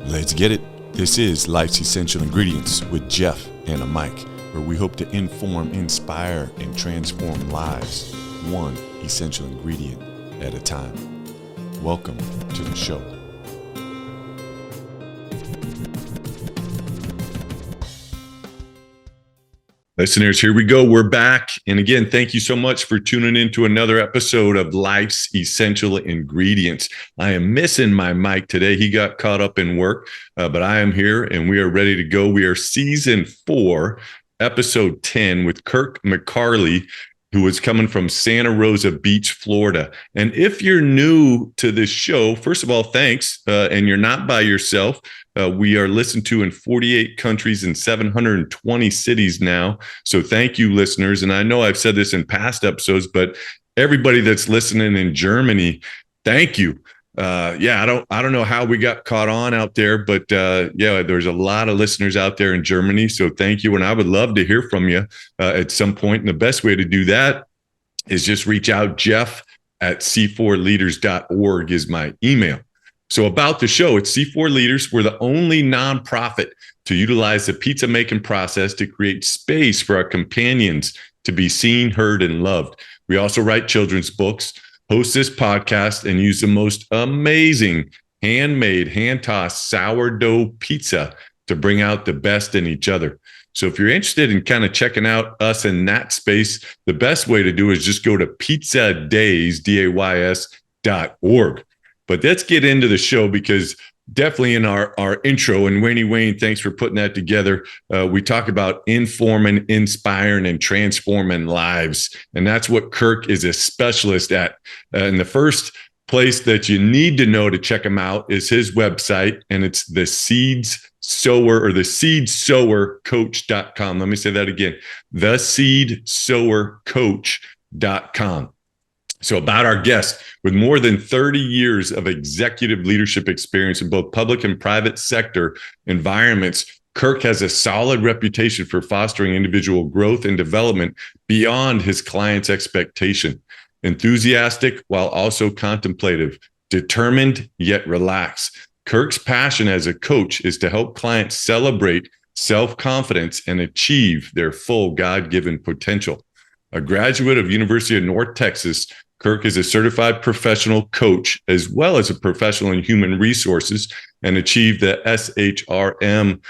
Let's get it. This is Life's Essential Ingredients with Jeff and a Mike, where we hope to inform, inspire, and transform lives, one essential ingredient at a time. Welcome to the show. Listeners, here we go. We're back. And again, thank you so much for tuning in to another episode of Life's Essential Ingredients. I am missing my Mike today. He got caught up in work, but I am here and we are ready to go. We are season 4, episode 10 with Kirk McCarley, who is coming from Santa Rosa Beach, Florida. And if you're new to this show, first of all, thanks. And you're not by yourself. We are listened to in 48 countries and 720 cities now. So thank you, listeners. And I know I've said this in past episodes, but everybody that's listening in Germany, thank you. I don't know how we got caught on out there, but there's a lot of listeners out there in Germany. So thank you. And I would love to hear from you at some point. And the best way to do that is just reach out. Jeff at c4leaders.org is my email. So about the show, it's C4 Leaders. We're the only nonprofit to utilize the pizza making process to create space for our companions to be seen, heard, and loved. We also write children's books, host this podcast, and use the most amazing handmade, hand-tossed sourdough pizza to bring out the best in each other. So if you're interested in kind of checking out us in that space, the best way to do is just go to pizzadays, DAYS.org. But let's get into the show, because definitely in our intro, and Wayne, thanks for putting that together. We talk about informing, inspiring, and transforming lives. And that's what Kirk is a specialist at. And the first place that you need to know to check him out is his website. And it's the seedsowercoach.com. Let me say that again, the seedsowercoach.com. So about our guest, with more than 30 years of executive leadership experience in both public and private sector environments, Kirk has a solid reputation for fostering individual growth and development beyond his clients' expectation. Enthusiastic while also contemplative, determined yet relaxed. Kirk's passion as a coach is to help clients celebrate self-confidence and achieve their full God-given potential. A graduate of University of North Texas, Kirk is a certified professional coach as well as a professional in human resources, and achieved the SHRM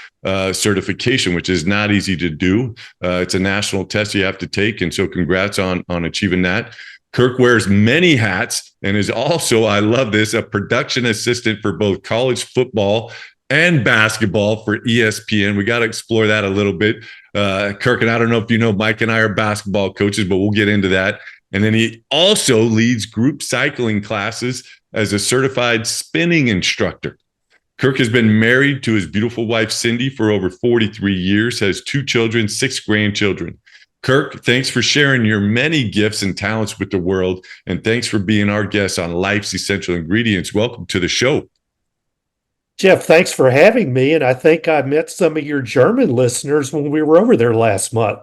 certification, which is not easy to do. It's a national test you have to take. And so congrats on achieving that. Kirk wears many hats and is also, I love this, a production assistant for both college football and basketball for ESPN. We got to explore that a little bit. Kirk, and I don't know if you know, Mike and I are basketball coaches, but we'll get into that. And then he also leads group cycling classes as a certified spinning instructor. Kirk has been married to his beautiful wife, Cindy, for over 43 years, has 2 children, 6 grandchildren. Kirk, thanks for sharing your many gifts and talents with the world. And thanks for being our guest on Life's Essential Ingredients. Welcome to the show. Jeff, thanks for having me. And I think I met some of your German listeners when we were over there last month,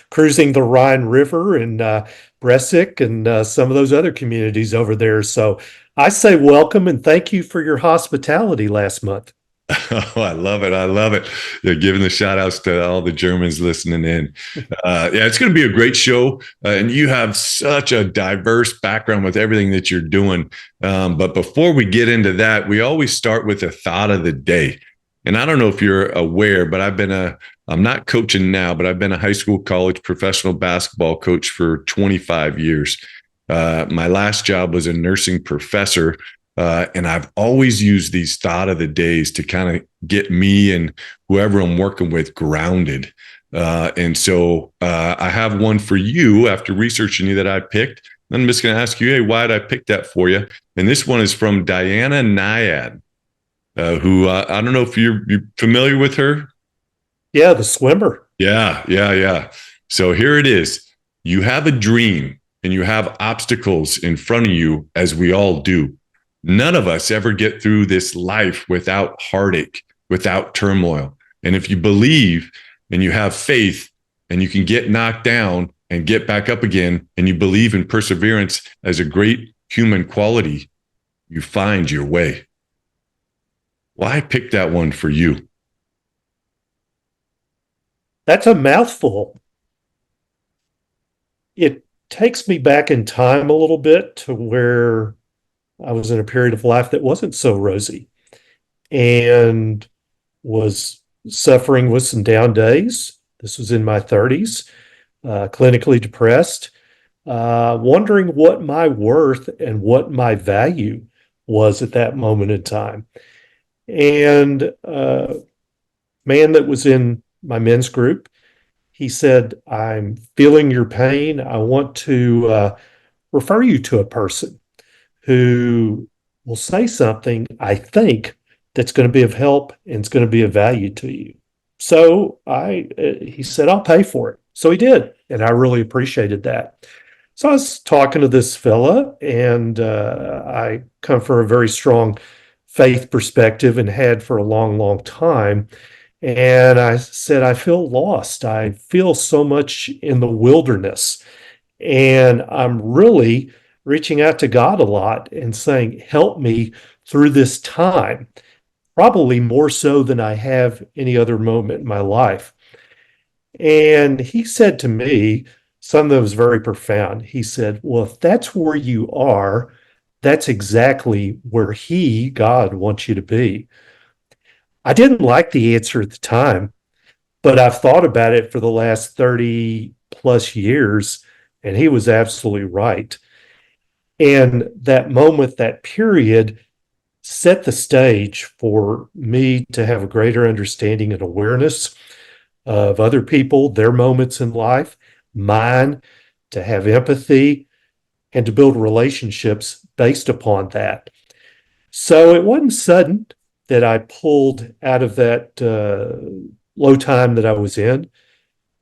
cruising the Rhine River and Bresik and some of those other communities over there. So I say welcome and thank you for your hospitality last month. Oh, I love it. I love it. They're giving the shout outs to all the Germans listening in. It's going to be a great show. And you have such a diverse background with everything that you're doing. But before we get into that, we always start with a thought of the day. And I don't know if you're aware, but I'm not coaching now, but I've been a high school, college, professional basketball coach for 25 years. My last job was a nursing professor. And I've always used these thought of the days to kind of get me and whoever I'm working with grounded. And so I have one for you after researching you that I picked. I'm just going to ask you, hey, why did I pick that for you? And this one is from Diana Nyad, who I don't know if you're familiar with her. Yeah, the swimmer. Yeah. So here it is. You have a dream and you have obstacles in front of you, as we all do. None of us ever get through this life without heartache, without turmoil. And if you believe and you have faith and you can get knocked down and get back up again, and you believe in perseverance as a great human quality, you find your way. Why pick that one for you? That's a mouthful. It takes me back in time a little bit to where I was in a period of life that wasn't so rosy and was suffering with some down days. This was in my 30s, clinically depressed, wondering what my worth and what my value was at that moment in time. And man that was in my men's group, he said, I'm feeling your pain. I want to refer you to a person who will say something, I think, that's going to be of help and it's going to be of value to you. So he said, I'll pay for it. So he did. And I really appreciated that. So I was talking to this fella, and I come from a very strong faith perspective and had for a long, long time. And I said, I feel lost. I feel so much in the wilderness. And I'm really reaching out to God a lot and saying, help me through this time, probably more so than I have any other moment in my life. And he said to me something that was very profound. He said, well, if that's where you are, that's exactly where God, wants you to be. I didn't like the answer at the time, but I've thought about it for the last 30 plus years, and he was absolutely right. And that moment, that period, set the stage for me to have a greater understanding and awareness of other people, their moments in life, mine, to have empathy, and to build relationships based upon that. So it wasn't sudden that I pulled out of that low time that I was in,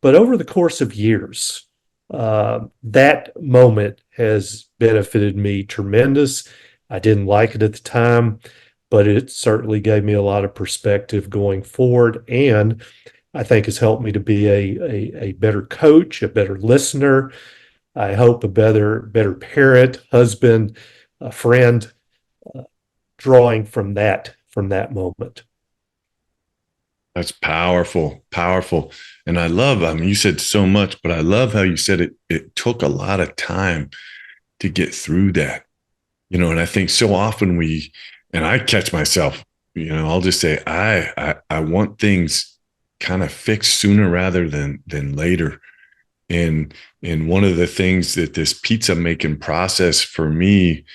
but over the course of years, that moment has benefited me tremendous. I didn't like it at the time, but it certainly gave me a lot of perspective going forward, and I think has helped me to be a better coach, a better listener. I hope a better parent, husband, a friend, drawing from that moment. That's powerful, powerful. And I mean, you said so much, but I love how you said it took a lot of time to get through that. And I think so often and I catch myself, I'll just say, I want things kind of fixed sooner rather than later. And one of the things that this pizza making process for me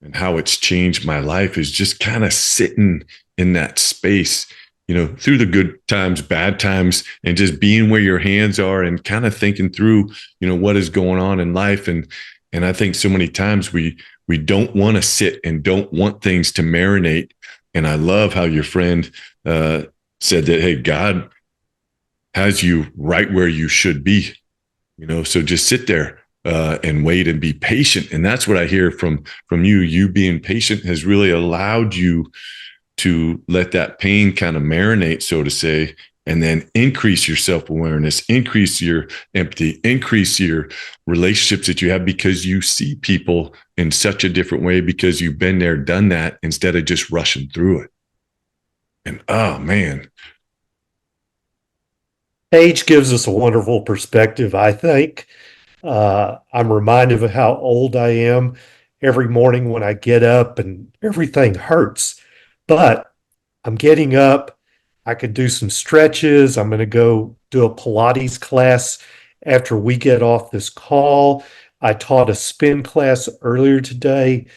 and how it's changed my life is just kind of sitting in that space, through the good times, bad times, and just being where your hands are and kind of thinking through, what is going on in life. And I think so many times we don't want to sit and don't want things to marinate. And I love how your friend said that, hey, God has you right where you should be, so just sit there and wait and be patient. And that's what I hear from you. You being patient has really allowed you to let that pain kind of marinate, so to say, and then increase your self-awareness, increase your empathy, increase your relationships that you have, because you see people in such a different way because you've been there, done that, instead of just rushing through it. And oh man. Age gives us a wonderful perspective, I think. I'm reminded of how old I am every morning when I get up and everything hurts. But I'm getting up. I could do some stretches. I'm going to go do a Pilates class after we get off this call. I taught a spin class earlier today,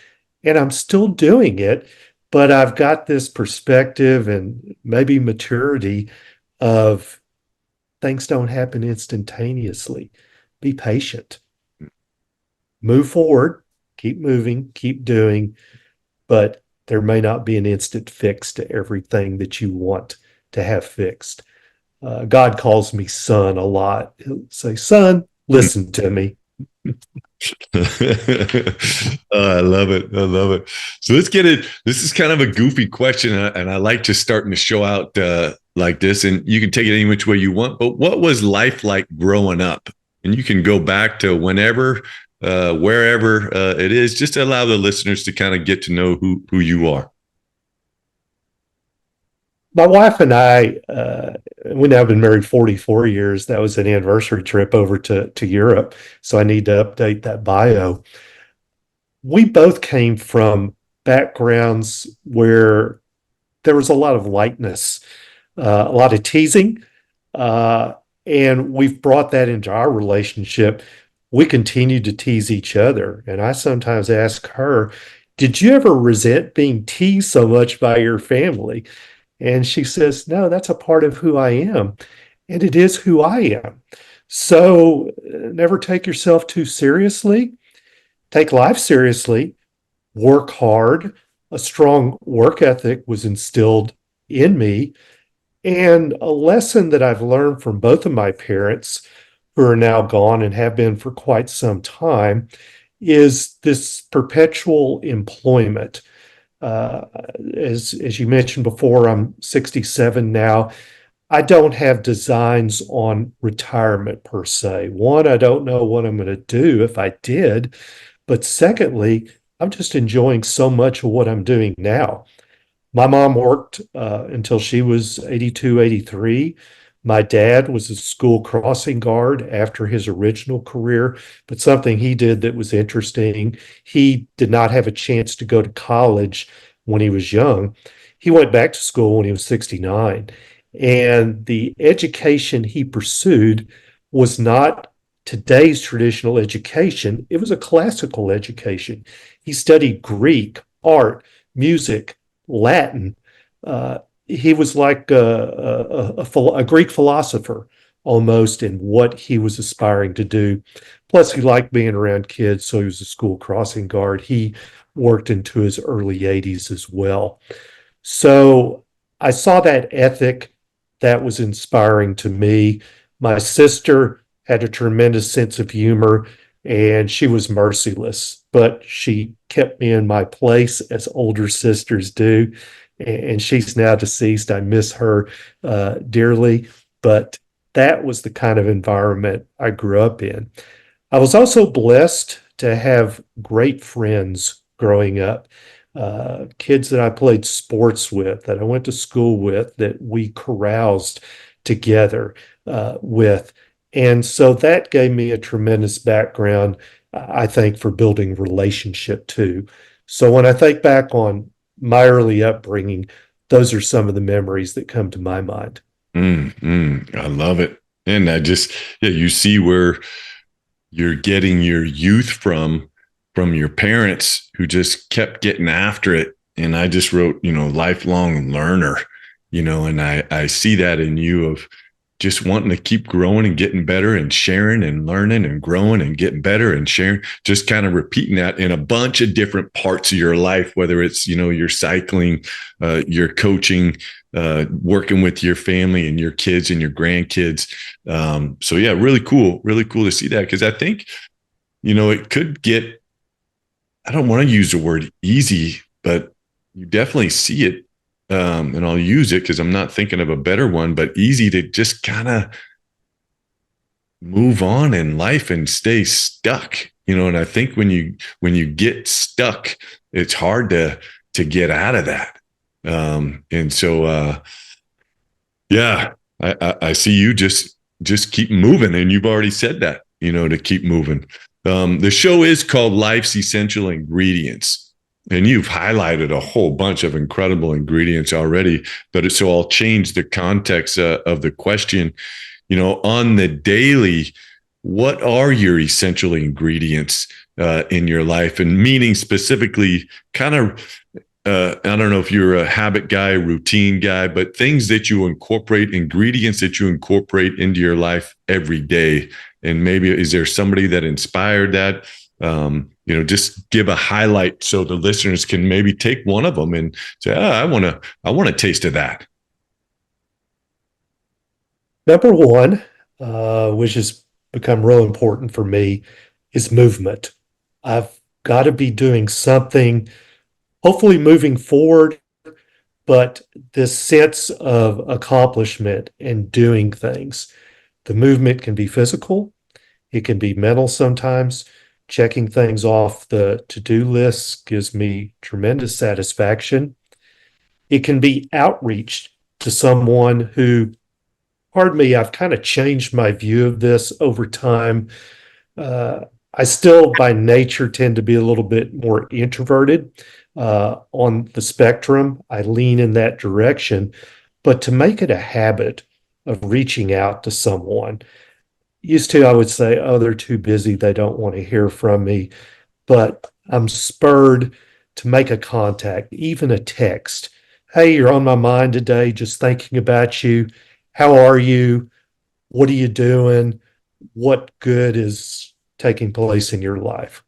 and I'm still doing it. But I've got this perspective and maybe maturity of things don't happen instantaneously. Be patient. Move forward. Keep moving. Keep doing. But there may not be an instant fix to everything that you want to have fixed. God calls me son a lot. He'll say, son, listen to me. I love it. I love it. So let's get it. This is kind of a goofy question, and I like just starting the show out like this, and you can take it any which way you want. But what was life like growing up? And you can go back to whenever, wherever it is, just to allow the listeners to kind of get to know who you are. My wife and I, we now have been married 44 years. That was an anniversary trip over to Europe. So I need to update that bio. We both came from backgrounds where there was a lot of lightness, a lot of teasing, uh, and we've brought that into our relationship. We continue to tease each other, and I sometimes ask her, "Did you ever resent being teased so much by your family?" And she says, "No, that's a part of who I am, and it is who I am." So never take yourself too seriously. Take life seriously, work hard. A strong work ethic was instilled in me. And a lesson that I've learned from both of my parents, who are now gone and have been for quite some time, is this perpetual employment. Uh, as you mentioned before, I'm 67 now. I don't have designs on retirement per se. One, I don't know what I'm going to do if I did. But secondly, I'm just enjoying so much of what I'm doing now. My mom worked until she was 82, 83. My dad was a school crossing guard after his original career, but something he did that was interesting, he did not have a chance to go to college when he was young. He went back to school when he was 69. And the education he pursued was not today's traditional education, it was a classical education. He studied Greek, art, music, Latin. He was like a Greek philosopher almost in what he was aspiring to do. Plus, he liked being around kids, so he was a school crossing guard. He worked into his early 80s as well. So I saw that ethic that was inspiring to me. My sister had a tremendous sense of humor and she was merciless, but she kept me in my place as older sisters do. And she's now deceased. I miss her dearly, but that was the kind of environment I grew up in. I was also blessed to have great friends growing up, kids that I played sports with, that I went to school with, that we caroused together with. And so that gave me a tremendous background, I think, for building relationship too. So when I think back on my early upbringing, those are some of the memories that come to my mind. I love it. And I just, yeah, you see where you're getting your youth from your parents who just kept getting after it. And I just wrote, lifelong learner, and I see that in you of just wanting to keep growing and getting better and sharing and learning and growing and getting better and sharing, just kind of repeating that in a bunch of different parts of your life, whether it's, your cycling, your coaching, working with your family and your kids and your grandkids. So yeah, really cool to see that. Cause I think, it could get, I don't want to use the word easy, but you definitely see it. And I'll use it because I'm not thinking of a better one, but easy to just kind of move on in life and stay stuck, and I think when you get stuck, it's hard to get out of that. And so yeah, I see you just keep moving, and you've already said that, to keep moving. The show is called Life's Essential Ingredients. And you've highlighted a whole bunch of incredible ingredients already, but so I'll change the context of the question. On the daily, what are your essential ingredients in your life? And meaning specifically, kind of, I don't know if you're a habit guy, routine guy, but things that you incorporate, ingredients that you incorporate into your life every day. And maybe is there somebody that inspired that? Just give a highlight so the listeners can maybe take one of them and say, I want a taste of that. Number one, which has become real important for me, is movement. I've got to be doing something, hopefully moving forward, but this sense of accomplishment and doing things. The movement can be physical, it can be mental sometimes. Checking things off the to-do list gives me tremendous satisfaction. It can be outreach to someone who, pardon me, I've kind of changed my view of this over time. I still, by nature, tend to be a little bit more introverted on the spectrum. I lean in that direction. But to make it a habit of reaching out to someone, used to, I would say, oh, they're too busy. They don't want to hear from me. But I'm spurred to make a contact, even a text. Hey, you're on my mind today, just thinking about you. How are you? What are you doing? What good is taking place in your life?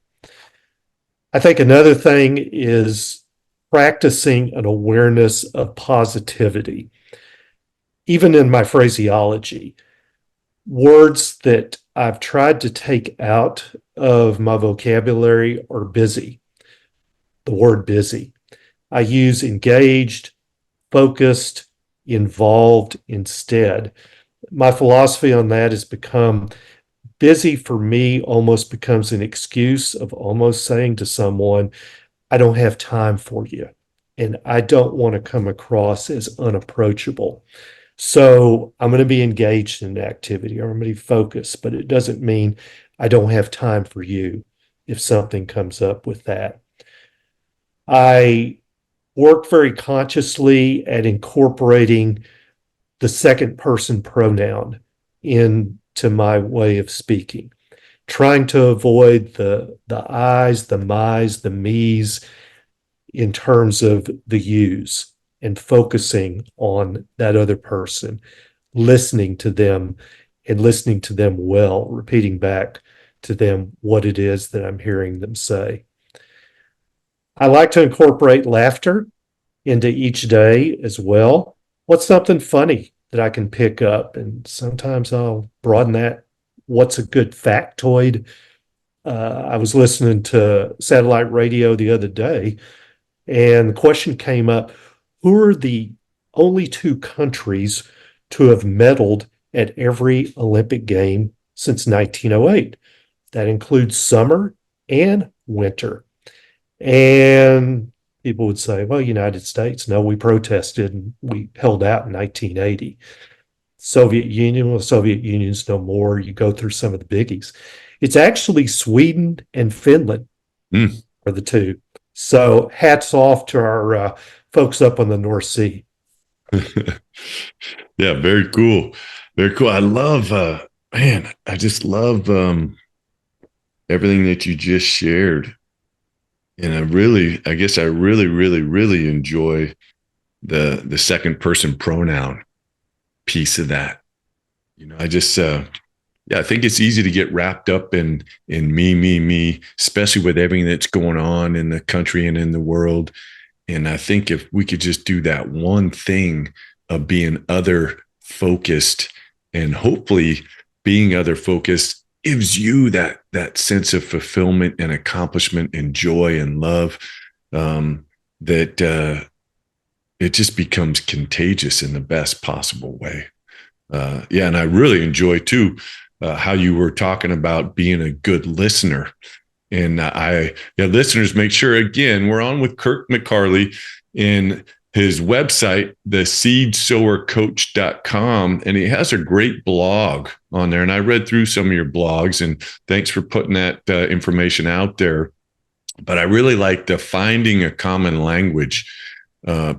I think another thing is practicing an awareness of positivity. Even in my phraseology, words that I've tried to take out of my vocabulary are busy. The word busy. I use engaged, focused, involved instead. My philosophy on that has become busy for me almost becomes an excuse of almost saying to someone, I don't have time for you. And I don't want to come across as unapproachable. So I'm going to be engaged in an activity or I'm going to be focused, but it doesn't mean I don't have time for you if something comes up with that. I work very consciously at incorporating the second person pronoun into my way of speaking, trying to avoid the I's, the my's, the me's in terms of the you's and focusing on that other person, listening to them and listening to them well, repeating back to them what it is that I'm hearing them say. I like to incorporate laughter into each day as well. What's something funny that I can pick up? And sometimes I'll broaden that. What's a good factoid? I was listening to satellite radio the other day, and the question came up, who are the only two countries to have medaled at every Olympic game since 1908? That includes summer and winter. And people would say, well, United States. No, we protested and we held out in 1980. Soviet Union, well, Soviet Union's no more. You go through some of the biggies. It's actually Sweden and Finland are the two. So hats off to our folks up on the North Sea. Yeah, very cool. Very cool. I love, I just love everything that you just shared. And I guess I really, really, really enjoy the second person pronoun piece of that. I just, I think it's easy to get wrapped up in me, especially with everything that's going on in the country and in the world. And I think if we could just do that one thing of being other focused, and hopefully being other focused gives you that sense of fulfillment and accomplishment and joy and love, that it just becomes contagious in the best possible way. And I really enjoy too how you were talking about being a good listener. And listeners, make sure, again, we're on with Kirk McCarley in his website, theseedsowercoach.com, and he has a great blog on there. And I read through some of your blogs, and thanks for putting that information out there. But I really like the Finding a Common Language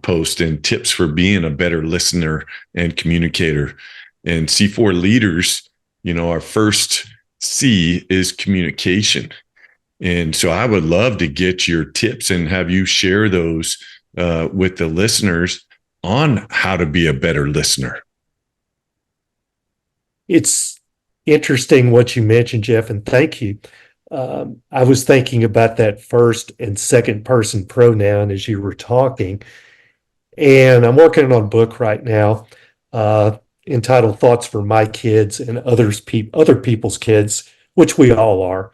post and tips for being a better listener and communicator. And C4 leaders, our first C is communication. And so I would love to get your tips and have you share those with the listeners on how to be a better listener. It's interesting what you mentioned, Jeff, and thank you. I was thinking about that first and second person pronoun as you were talking. And I'm working on a book right now entitled Thoughts for My Kids and Other People's Kids, which we all are.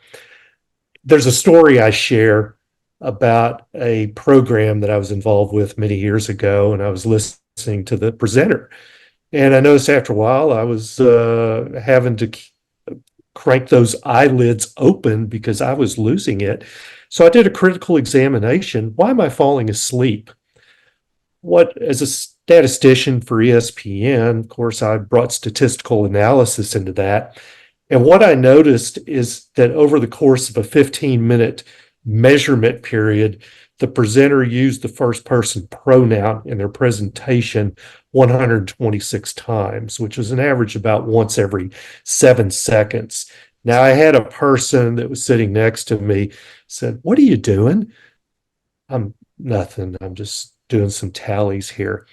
There's a story I share about a program that I was involved with many years ago, and I was listening to the presenter. And I noticed after a while I was having to crank those eyelids open because I was losing it. So I did a critical examination. Why am I falling asleep? As statistician for ESPN. Of course, I brought statistical analysis into that. And what I noticed is that over the course of a 15-minute measurement period, the presenter used the first person pronoun in their presentation 126 times, which was an average about once every 7 seconds. Now, I had a person that was sitting next to me said, "What are you doing?" "I'm nothing. I'm just doing some tallies here."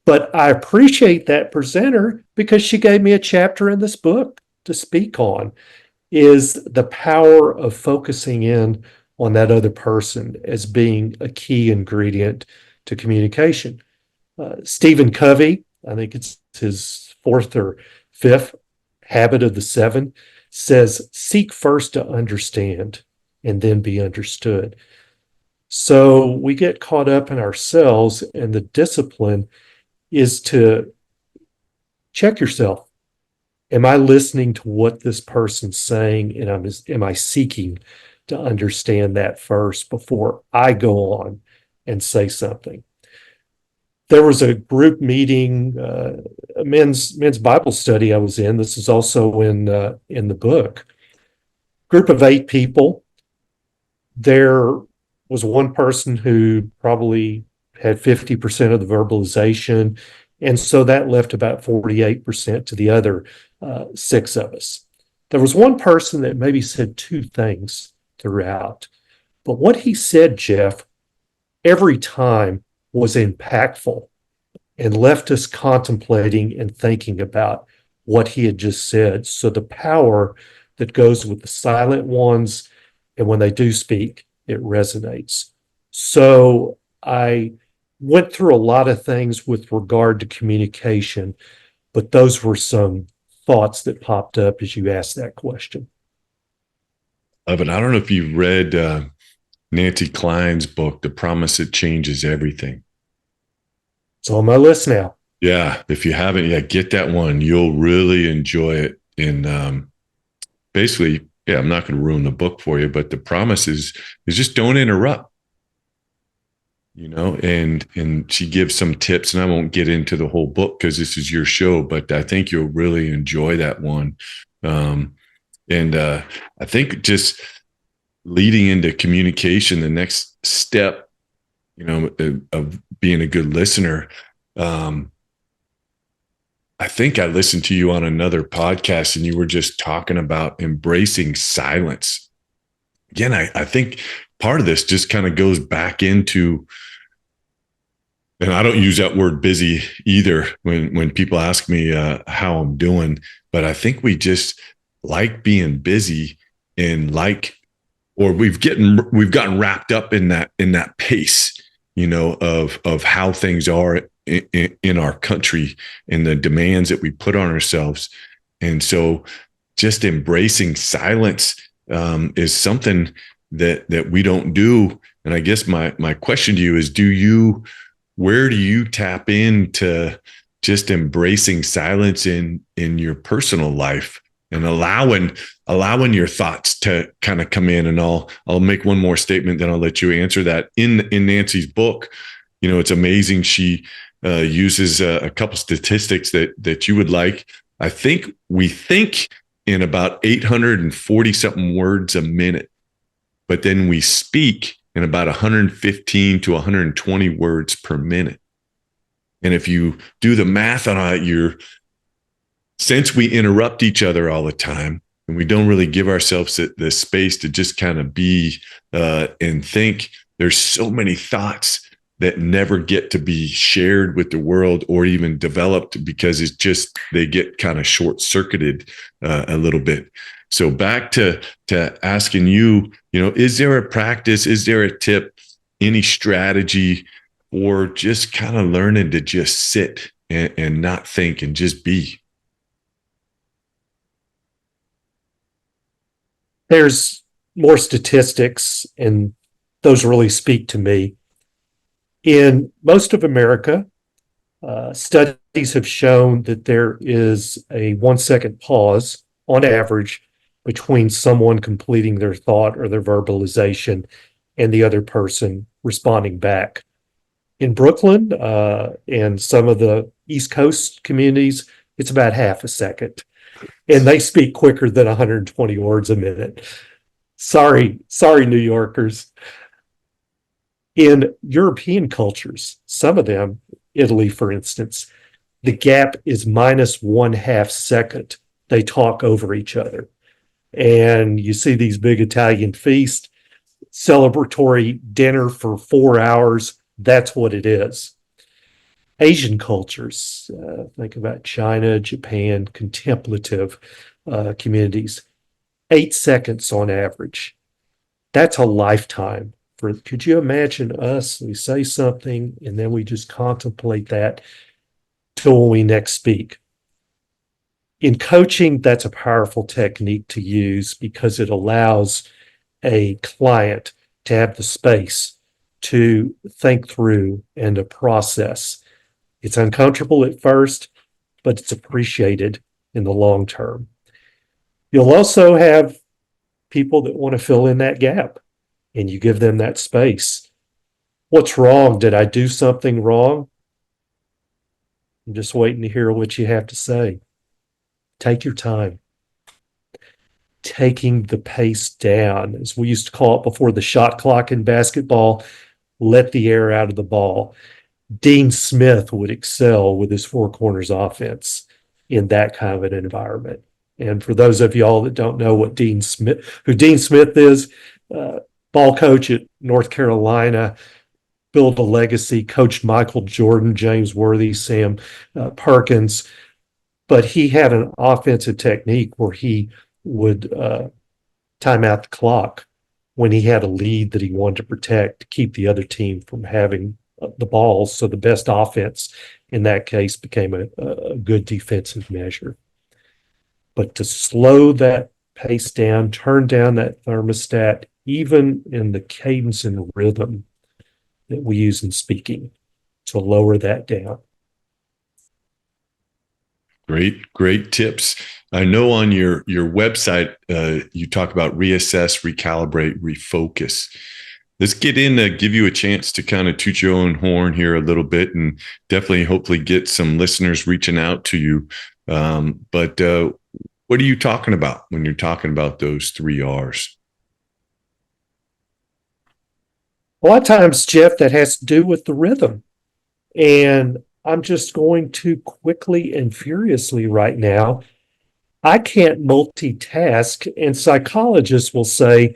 But I appreciate that presenter because she gave me a chapter in this book to speak on, is the power of focusing in on that other person as being a key ingredient to communication. Stephen Covey, I think it's his fourth or fifth habit of the 7, says, "Seek first to understand and then be understood." So we get caught up in ourselves, and the discipline is to check yourself. Am I listening to what this person's saying, and am I seeking to understand that first before I go on and say something? There was a group meeting, a men's Bible study I was in. This is also in the book. Group of 8 people. There was one person who probably had 50% of the verbalization, and so that left about 48% to the other 6 of us. There was one person that maybe said 2 things throughout, but what he said, Jeff, every time was impactful and left us contemplating and thinking about what he had just said. So the power that goes with the silent ones, and when they do speak, it resonates. So I went through a lot of things with regard to communication, but those were some thoughts that popped up as you asked that question. But I don't know if you've read Nancy Klein's book, The Promise That Changes Everything. It's on my list now. Yeah, if you haven't yet, get that one. You'll really enjoy it. And basically, yeah, I'm not going to ruin the book for you, but the promise is just don't interrupt. And she gives some tips, and I won't get into the whole book because this is your show, but I think you'll really enjoy that one. I think just leading into communication, the next step, of being a good listener. I think I listened to you on another podcast, and you were just talking about embracing silence. Again, I think part of this just kind of goes back into, and I don't use that word busy either when people ask me how I'm doing, but I think we just like being busy and we've gotten wrapped up in that pace, of how things are in our country and the demands that we put on ourselves. And so just embracing silence is something that we don't do. And I guess my question to you is, where do you tap into just embracing silence in your personal life and allowing your thoughts to kind of come in? And I'll make one more statement, then I'll let you answer that. In Nancy's book, it's amazing. She uses a couple statistics that you would like. I think we think in about 840 something words a minute, but then we speak in about 115 to 120 words per minute. And if you do the math on it, since we interrupt each other all the time and we don't really give ourselves the space to just kind of be and think, there's so many thoughts that never get to be shared with the world or even developed because they get kind of short-circuited a little bit. So back to asking you, is there a practice, is there a tip, any strategy, or just kind of learning to just sit and not think and just be? There's more statistics, and those really speak to me. In most of America, studies have shown that there is a 1-second pause on average between someone completing their thought or their verbalization and the other person responding back. In Brooklyn and some of the East Coast communities, it's about half a second. And they speak quicker than 120 words a minute. Sorry, New Yorkers. In European cultures, some of them, Italy, for instance, the gap is minus 1/2 second. They talk over each other. And you see these big Italian feasts, celebratory dinner for 4 hours. That's what it is. Asian cultures, think about China, Japan, contemplative communities, 8 seconds on average. That's a lifetime. Could you imagine us? We say something and then we just contemplate that till when we next speak. In coaching, that's a powerful technique to use because it allows a client to have the space to think through and to process. It's uncomfortable at first, but it's appreciated in the long term. You'll also have people that want to fill in that gap, and you give them that space. What's wrong? Did I do something wrong? I'm just waiting to hear what you have to say. Take your time. Taking the pace down, as we used to call it before the shot clock in basketball, let the air out of the ball. Dean Smith would excel with his four corners offense in that kind of an environment. And for those of y'all that don't know who Dean Smith is, ball coach at North Carolina, built a legacy, coached Michael Jordan, James Worthy, Sam Perkins. But he had an offensive technique where he would time out the clock when he had a lead that he wanted to protect to keep the other team from having the ball. So the best offense in that case became a good defensive measure. But to slow that pace down, turn down that thermostat, even in the cadence and rhythm that we use in speaking, to lower that down. Great tips. I know on your website, you talk about reassess, recalibrate, refocus. Let's get in to give you a chance to kind of toot your own horn here a little bit and definitely hopefully get some listeners reaching out to you. But what are you talking about when you're talking about those 3 R's? A lot of times, Jeff, that has to do with the rhythm. And I'm just going too quickly and furiously right now. I can't multitask, and psychologists will say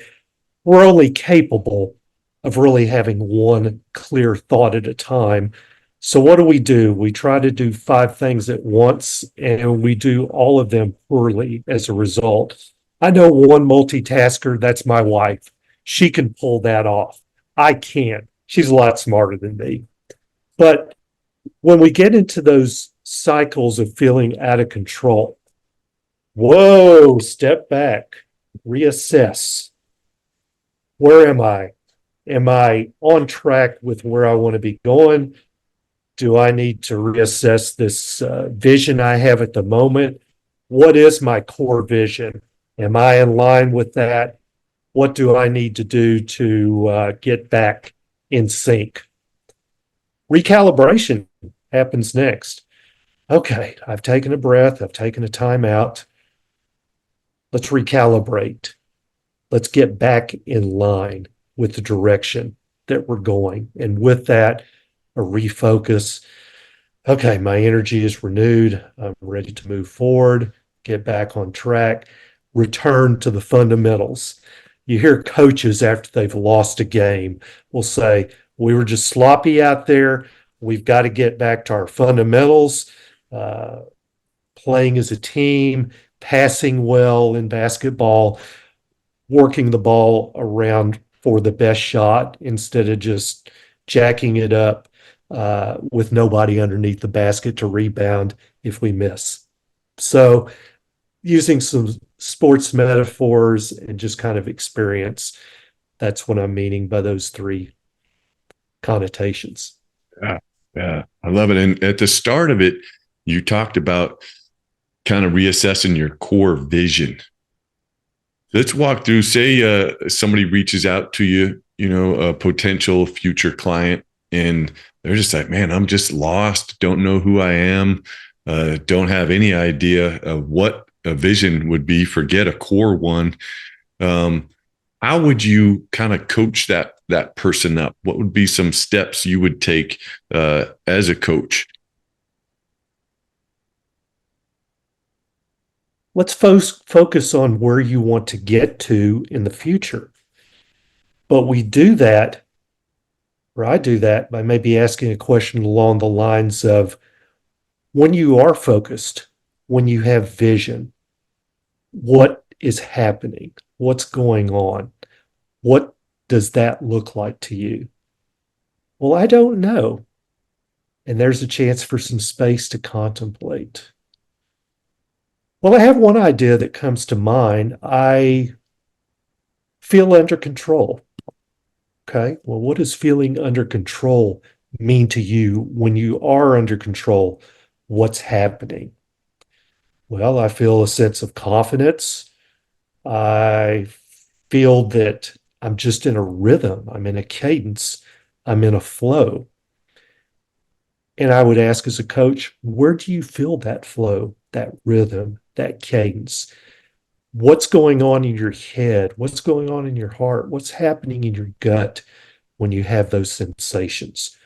we're only capable of really having one clear thought at a time. So what do? We try to do 5 things at once, and we do all of them poorly as a result. I know one multitasker, that's my wife. She can pull that off. I can't. She's a lot smarter than me. But when we get into those cycles of feeling out of control, whoa, step back, reassess. Where am I? Am I on track with where I want to be going? Do I need to reassess this vision I have at the moment? What is my core vision? Am I in line with that? What do I need to do to get back in sync? Recalibration happens next. Okay, I've taken a breath. I've taken a time out. Let's recalibrate. Let's get back in line with the direction that we're going. And with that, a refocus. Okay, my energy is renewed. I'm ready to move forward, get back on track, return to the fundamentals. You hear coaches after they've lost a game will say, we were just sloppy out there. We've got to get back to our fundamentals, playing as a team, passing well in basketball, working the ball around for the best shot instead of just jacking it up with nobody underneath the basket to rebound if we miss. So using some sports metaphors and just kind of experience, that's what I'm meaning by those 3 connotations. Yeah, I love it. And at the start of it, you talked about kind of reassessing your core vision. Let's walk through, say somebody reaches out to you, a potential future client, and they're just like, man, I'm just lost, don't know who I am, don't have any idea of what a vision would be, forget a core one. um, how would you kind of coach that person up? What would be some steps you would take as a coach? Let's focus on where you want to get to in the future. But we do that, or I do that, by maybe asking a question along the lines of, when you are focused, when you have vision, what is happening? What's going on? What does that look like to you? Well, I don't know. And there's a chance for some space to contemplate. Well, I have one idea that comes to mind. I feel under control. Okay. Well, what does feeling under control mean to you when you are under control? What's happening? Well, I feel a sense of confidence. I feel that I'm just in a rhythm. I'm in a cadence. I'm in a flow. And I would ask as a coach, where do you feel that flow, that rhythm, that cadence? What's going on in your head? What's going on in your heart? What's happening in your gut when you have those sensations?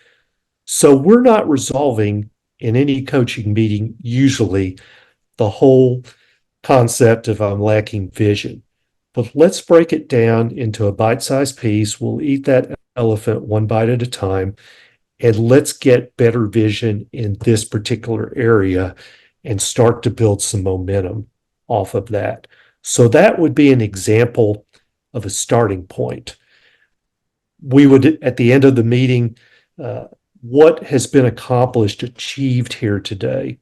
So we're not resolving in any coaching meeting, usually, the whole concept of I'm lacking vision. But let's break it down into a bite-sized piece. We'll eat that elephant one bite at a time, and let's get better vision in this particular area and start to build some momentum off of that. So that would be an example of a starting point. We would, at the end of the meeting, what has been accomplished, achieved here today?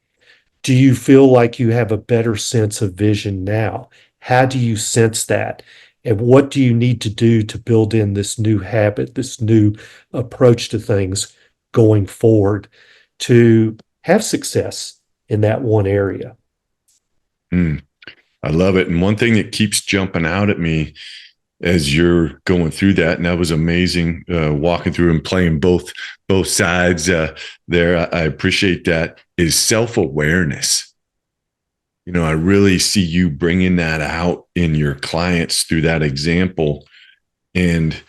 Do you feel like you have a better sense of vision now? How do you sense that? And what do you need to do to build in this new habit, this new approach to things going forward to have success in that one area? I love it. And one thing that keeps jumping out at me as you're going through that, and that was amazing, walking through and playing both sides there. I appreciate that, is self-awareness. I really see you bringing that out in your clients through that example. And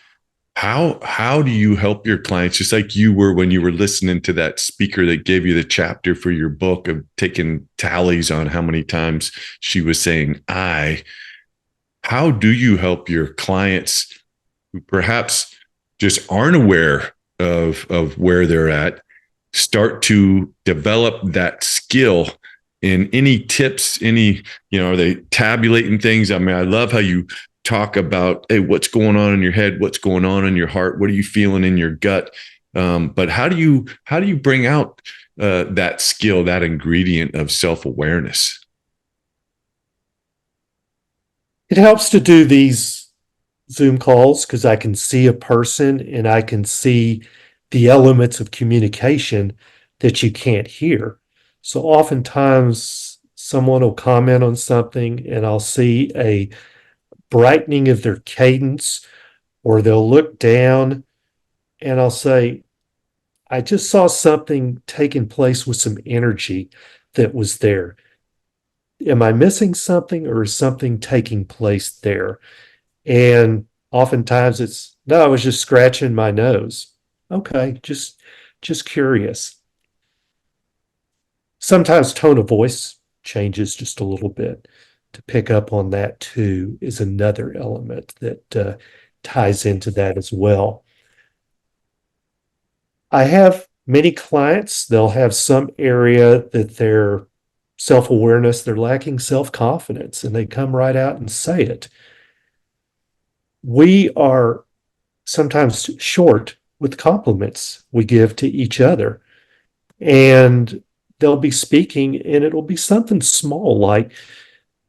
how do you help your clients, just like you were when you were listening to that speaker that gave you the chapter for your book, of taking tallies on how many times she was saying I? How do you help your clients who perhaps just aren't aware of where they're at start to develop that skill? In any tips, are they tabulating things? I mean, I love how you talk about, hey, what's going on in your head? What's going on in your heart? What are you feeling in your gut? But how do you bring out that skill, that ingredient of self-awareness? It helps to do these Zoom calls because I can see a person and I can see the elements of communication that you can't hear. So oftentimes someone will comment on something and I'll see a brightening of their cadence, or they'll look down and I'll say, I just saw something taking place with some energy that was there. Am I missing something, or is something taking place there? And oftentimes it's, no, I was just scratching my nose. Okay, just curious. Sometimes tone of voice changes just a little bit. To pick up on that too is another element that ties into that as well. I have many clients, they'll have some area that they're self-awareness, they're lacking self-confidence, and they come right out and say it. We are sometimes short with compliments we give to each other. And they'll be speaking and it'll be something small like,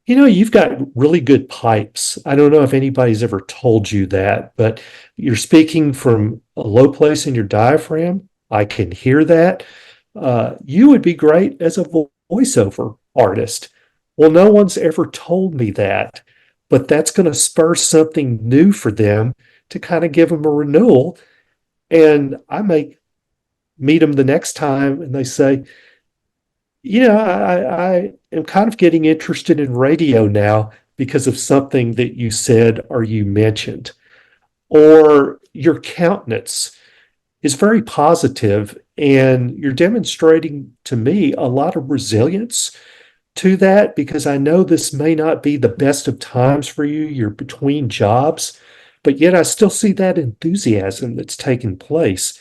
you've got really good pipes. I don't know if anybody's ever told you that, but you're speaking from a low place in your diaphragm. I can hear that. You would be great as a voiceover artist. Well, no one's ever told me that, but that's going to spur something new for them to kind of give them a renewal. And I may meet them the next time and they say, I am kind of getting interested in radio now because of something that you said or you mentioned, or your countenance is very positive and you're demonstrating to me a lot of resilience to that because I know this may not be the best of times for you. You're between jobs, but yet I still see that enthusiasm that's taking place.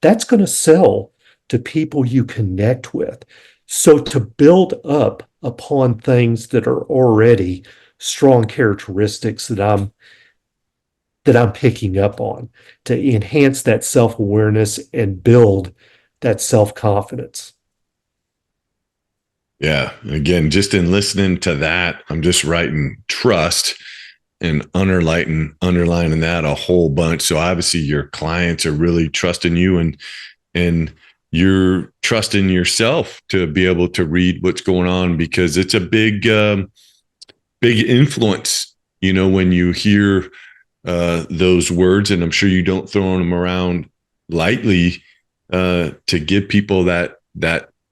That's going to sell to people you connect with. So to build up upon things that are already strong characteristics that I'm picking up on to enhance that self-awareness and build that self-confidence. Yeah. Again, just in listening to that, I'm just writing trust and underlining that a whole bunch. So obviously your clients are really trusting you, and you're trusting yourself to be able to read what's going on, because it's a big influence, when you hear those words. And I'm sure you don't throw them around lightly, to give people that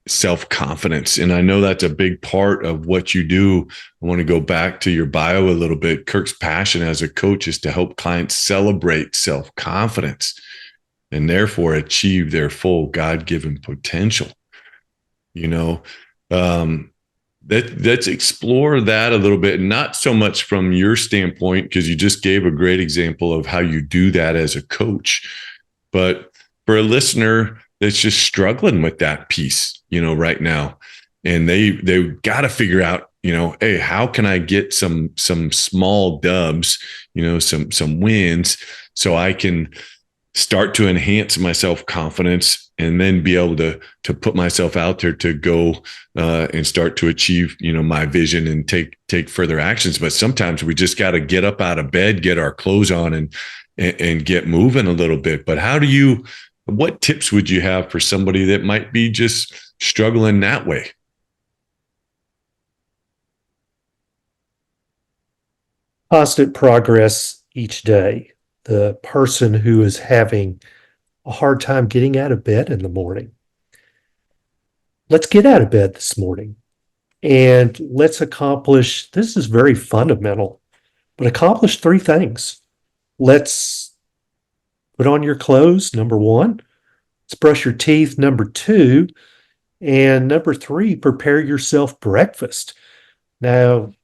self-confidence. And I know that's a big part of what you do. I want to go back to your bio a little bit. Kirk's passion as a coach is to help clients celebrate self-confidence and therefore achieve their full God-given potential. Let's explore that a little bit, not so much from your standpoint, because you just gave a great example of how you do that as a coach, but for a listener that's just struggling with that piece, right now, and they've got to figure out, hey, how can I get some small dubs, some wins, so I can start to enhance my self-confidence and then be able to put myself out there to go and start to achieve, my vision and take further actions. But sometimes we just got to get up out of bed, get our clothes on, and get moving a little bit. But what tips would you have for somebody that might be just struggling that way? Constant progress each day. The person who is having a hard time getting out of bed in the morning. Let's get out of bed this morning and let's accomplish, this is very fundamental, but accomplish 3 things. Let's put on your clothes, number 1. Let's brush your teeth, number 2. And number 3, prepare yourself breakfast. Now,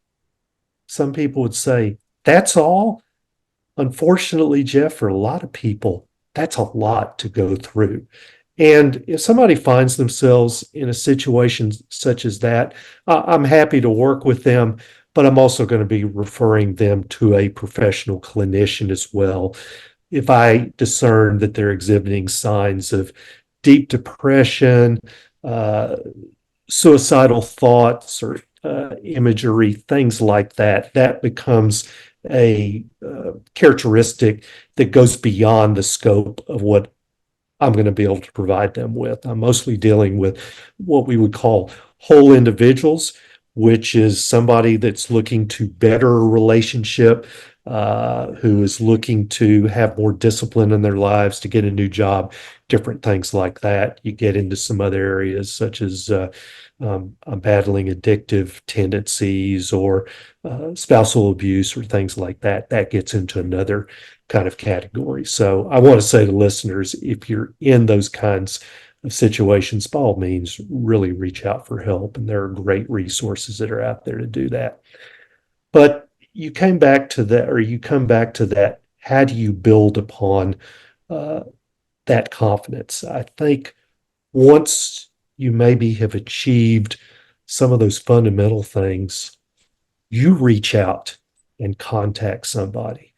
some people would say, that's all? Unfortunately, Jeff, for a lot of people, that's a lot to go through. And if somebody finds themselves in a situation such as that, I'm happy to work with them, but I'm also going to be referring them to a professional clinician as well. If I discern that they're exhibiting signs of deep depression, suicidal thoughts, or imagery, things like that, that becomes a characteristic that goes beyond the scope of what I'm going to be able to provide them with. I'm mostly dealing with what we would call whole individuals, which is somebody that's looking to better a relationship, who is looking to have more discipline in their lives, to get a new job, different things like that. You get into some other areas such as battling addictive tendencies or spousal abuse or things like that. That gets into another kind of category. So I want to say to listeners, if you're in those kinds of situations, by all means, really reach out for help. And there are great resources that are out there to do that. But you come back to that, how do you build upon that confidence? I think once you maybe have achieved some of those fundamental things, you reach out and contact somebody.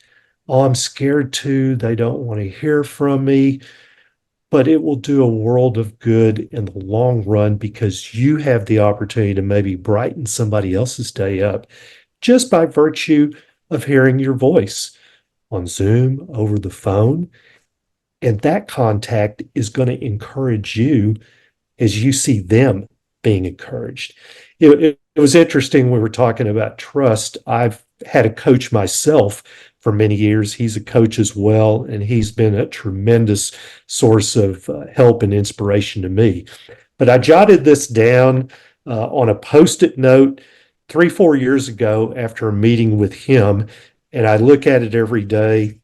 Oh, I'm scared to, they don't want to hear from me, but it will do a world of good in the long run because you have the opportunity to maybe brighten somebody else's day up just by virtue of hearing your voice on Zoom, over the phone. And that contact is going to encourage you as you see them being encouraged. It was interesting when we were talking about trust. I've had a coach myself for many years. He's a coach as well, and he's been a tremendous source of help and inspiration to me. But I jotted this down on a Post-it note 3-4 years ago after a meeting with him, and I look at it every day.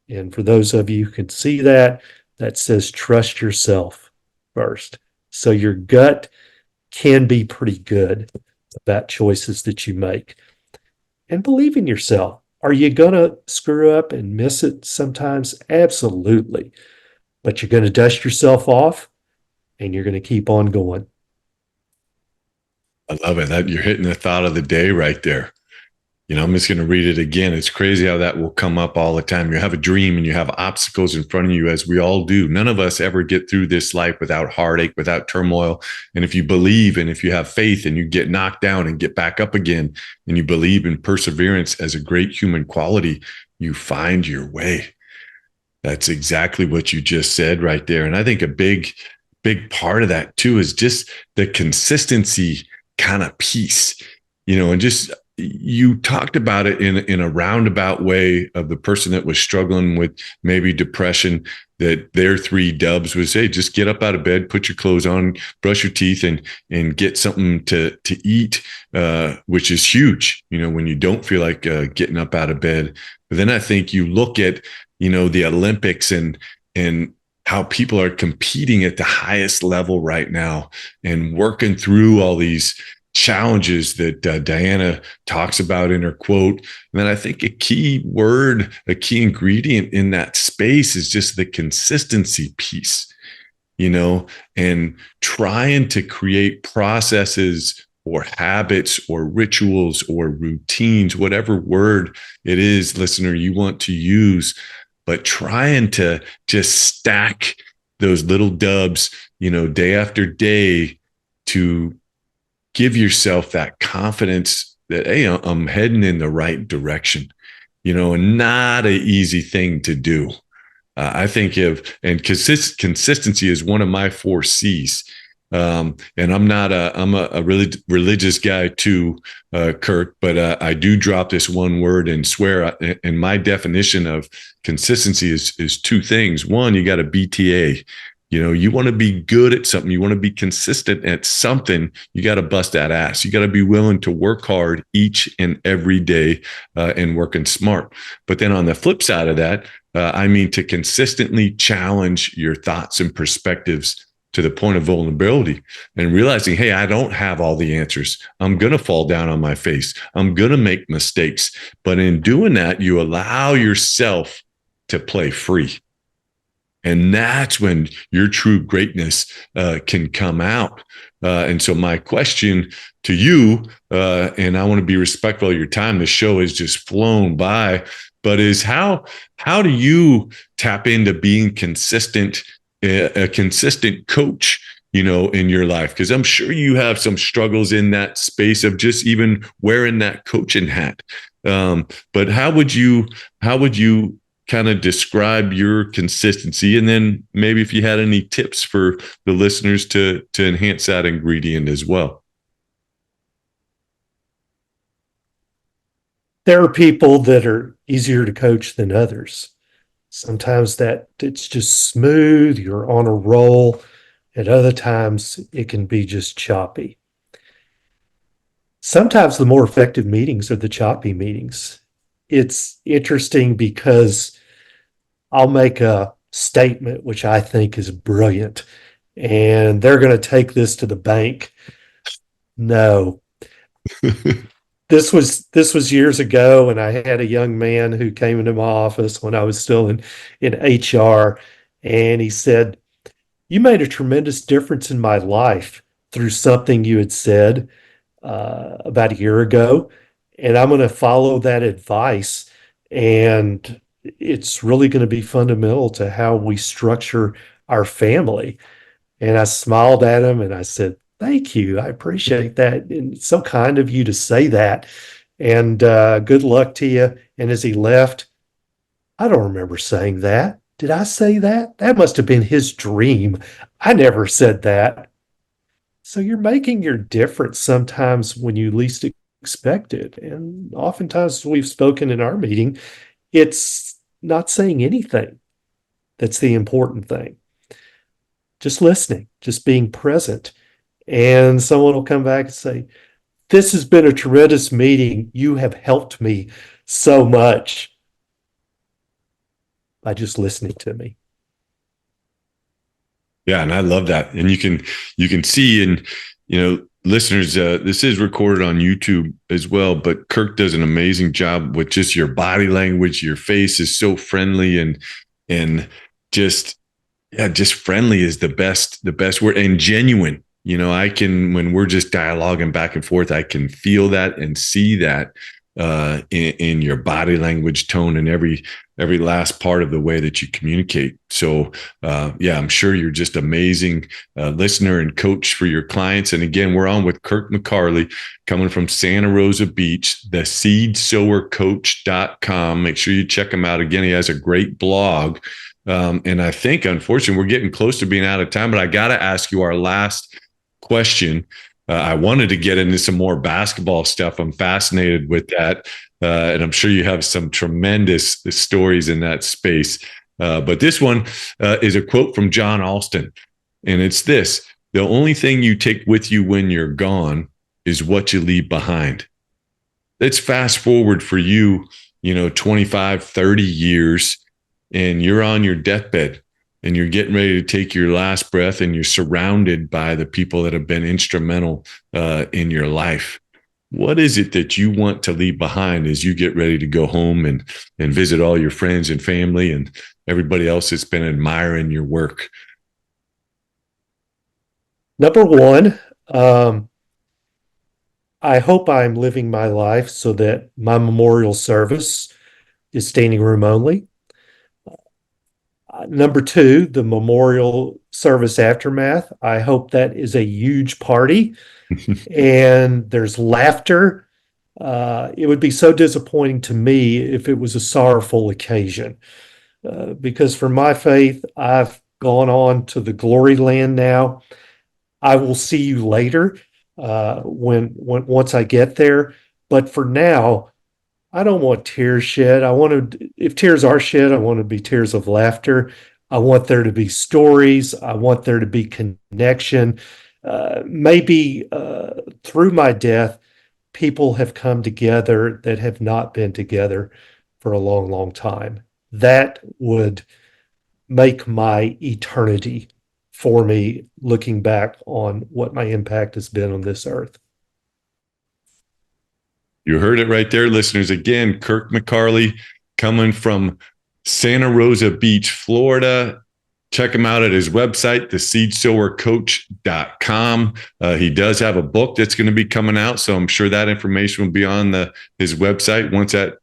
And for those of you who can see that, that says trust yourself first. So your gut can be pretty good about choices that you make. And believe in yourself. Are you going to screw up and miss it sometimes? Absolutely. But you're going to dust yourself off and you're going to keep on going. I love it. That you're hitting the thought of the day right there. I'm just going to read it again. It's crazy how that will come up all the time. You have a dream and you have obstacles in front of you, as we all do. None of us ever get through this life without heartache, without turmoil. And if you believe and if you have faith and you get knocked down and get back up again, and you believe in perseverance as a great human quality, you find your way. That's exactly what you just said right there. And I think a big part of that too is just the consistency kind of piece, and just, you talked about it in a roundabout way of the person that was struggling with maybe depression, that their 3 dubs was, hey, just get up out of bed, put your clothes on, brush your teeth, and get something to eat, which is huge, when you don't feel like getting up out of bed. But then I think you look at, the Olympics and how people are competing at the highest level right now and working through all these challenges that Diana talks about in her quote. And then I think a key ingredient in that space is just the consistency piece, and trying to create processes or habits or rituals or routines, whatever word it is, listener, you want to use, but trying to just stack those little dubs, day after day, to give yourself that confidence that, hey, I'm heading in the right direction, and not an easy thing to do. I think consistency is one of my 4 C's. And I'm a really religious guy too, Kirk, but I do drop this one word and swear. And my definition of consistency is 2 things. One, you got a BTA. You want to be good at something. You want to be consistent at something. You got to bust that ass. You got to be willing to work hard each and every day and working smart. But then on the flip side of that, to consistently challenge your thoughts and perspectives to the point of vulnerability and realizing, hey, I don't have all the answers. I'm going to fall down on my face. I'm going to make mistakes. But in doing that, you allow yourself to play free. And that's when your true greatness can come out. And so my question to you, and I want to be respectful of your time, the show has just flown by, but is how do you tap into being consistent, a consistent coach, in your life? Because I'm sure you have some struggles in that space of just even wearing that coaching hat. But how would you kind of describe your consistency? And then maybe if you had any tips for the listeners to enhance that ingredient as well. There are people that are easier to coach than others. Sometimes that it's just smooth, you're on a roll. At other times, it can be just choppy. Sometimes the more effective meetings are the choppy meetings. It's interesting because I'll make a statement which I think is brilliant, and they're going to take this to the bank. No. This was years ago, and I had a young man who came into my office when I was still in HR, and he said, "You made a tremendous difference in my life through something you had said about a year ago, and I'm going to follow that advice. And it's really going to be fundamental to how we structure our family." And I smiled at him and I said, "Thank you. I appreciate that. And it's so kind of you to say that. And good luck to you." And as he left, "I don't remember saying that. Did I say that? That must have been his dream. I never said that." So you're making your difference sometimes when you least expect it. And oftentimes, we've spoken in our meeting, it's not saying anything. That's the important thing. Just listening, just being present. And someone will come back and say, this has been a tremendous meeting. You have helped me so much by just listening to me. Yeah, and I love that. And you can see, and listeners, this is recorded on YouTube as well, but Kirk does an amazing job with just your body language. Your face is so friendly and just friendly is the best word, and genuine. When we're just dialoguing back and forth, I can feel that and see that in your body language, tone, and every last part of the way that you communicate. So I'm sure you're just amazing listener and coach for your clients. And again, we're on with Kirk McCarley, coming from Santa Rosa Beach, the seedsowercoach.com. Make sure you check him out. Again, he has a great blog. And I think, unfortunately, we're getting close to being out of time, but I got to ask you our last question. I wanted to get into some more basketball stuff. I'm fascinated with that. And I'm sure you have some tremendous stories in that space. But this one is a quote from John Alston. And it's this: the only thing you take with you when you're gone is what you leave behind. Let's fast forward for you, 25, 30 years, and you're on your deathbed. And you're getting ready to take your last breath, and you're surrounded by the people that have been instrumental in your life. What is it that you want to leave behind as you get ready to go home and visit all your friends and family and everybody else that's been admiring your work? Number one, I hope I'm living my life so that my memorial service is standing room only. Number two, the memorial service aftermath. I hope that is a huge party and there's laughter. It would be so disappointing to me if it was a sorrowful occasion, because for my faith, I've gone on to the glory land now. I will see you later once I get there. But for now, I don't want tears shed. if tears are shed, I want to be tears of laughter. I want there to be stories. I want there to be connection. Maybe through my death, people have come together that have not been together for a long, long time. That would make my eternity for me, looking back on what my impact has been on this earth. You heard it right there, listeners. Again, Kirk McCarley, coming from Santa Rosa Beach, Florida. Check him out at his website, theseedsowercoach.com. He does have a book that's going to be coming out, so I'm sure that information will be on his website once that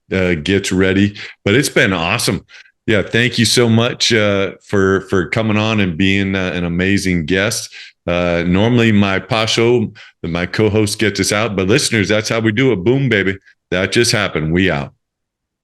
gets ready. But it's been awesome. Yeah, thank you so much for coming on and being an amazing guest. Normally my Pasho, my co-host, gets us out, but listeners, that's how we do it. Boom, baby. That just happened. We out.